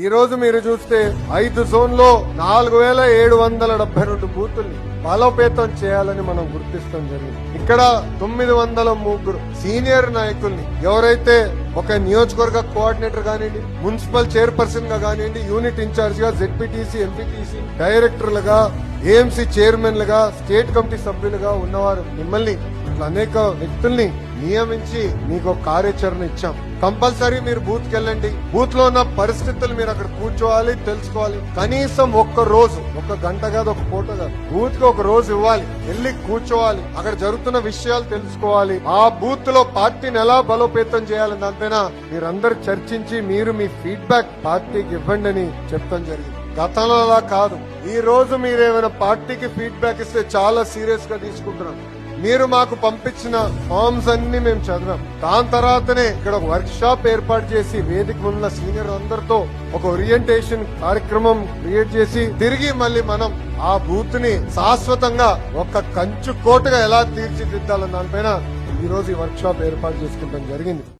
ఈ రోజు మీరు చూస్తే 5 జోన్లో 4772 బూతుల్ని బలోపేతం చేయాలని మనం గుర్తిస్తాం జరిగింది. ఇక్కడ 903 సీనియర్ నాయకుల్ని ఎవరైతే ఒక నియోజకవర్గ కోఆర్డినేటర్ కానివ్వండి, మున్సిపల్ చైర్పర్సన్ గా కానివ్వండి, యూనిట్ ఇన్ఛార్జ్ గా, జెడ్పీటీసీ, ఎంపీటీసీ డైరెక్టర్లుగా, ఏఎంసీ చైర్మన్లుగా, స్టేట్ కమిటీ సభ్యులుగా ఉన్నవారు మిమ్మల్ని అనేక వ్యక్తుల్ని నియమించి మీకు ఒక కార్యాచరణ ఇచ్చాం. కంపల్సరీ మీరు బూత్ కి వెళ్ళండి. బూత్ లో ఉన్న పరిస్థితులు మీరు అక్కడ కూర్చోవాలి, తెలుసుకోవాలి. కనీసం ఒక్క రోజు, ఒక గంట కాదు, ఒక పూట కాదు, బూత్ కి ఒక రోజు ఇవ్వాలి. వెళ్ళి కూర్చోవాలి, అక్కడ జరుగుతున్న విషయాలు తెలుసుకోవాలి. ఆ బూత్ లో పార్టీని ఎలా బలోపేతం చేయాలని దానిపైన మీరందరూ చర్చించి మీరు మీ ఫీడ్బ్యాక్ పార్టీకి ఇవ్వండి అని చెప్తాం జరిగింది. గతంలో అలా కాదు. ఈ రోజు మీరేమైనా పార్టీకి ఫీడ్బ్యాక్ ఇస్తే చాలా సీరియస్ గా తీసుకుంటున్నాం. మీరు మాకు పంపించిన ఫార్మ్స్ అన్ని మేము చదివాం. దాని తర్వాతనే ఇక్కడ వర్క్ షాప్ ఏర్పాటు చేసి వేదిక ఉన్న సీనియర్ అందరితో ఒక ఓరియంటేషన్ కార్యక్రమం క్రియేట్ చేసి తిరిగి మళ్ళీ మనం ఆ బూత్ ని శాశ్వతంగా ఒక కంచు కోటగా ఎలా తీర్చిదిద్దాలన్న దానిపైన ఈ రోజు ఈ వర్క్ షాప్ ఏర్పాటు చేసుకుంటాం జరిగింది.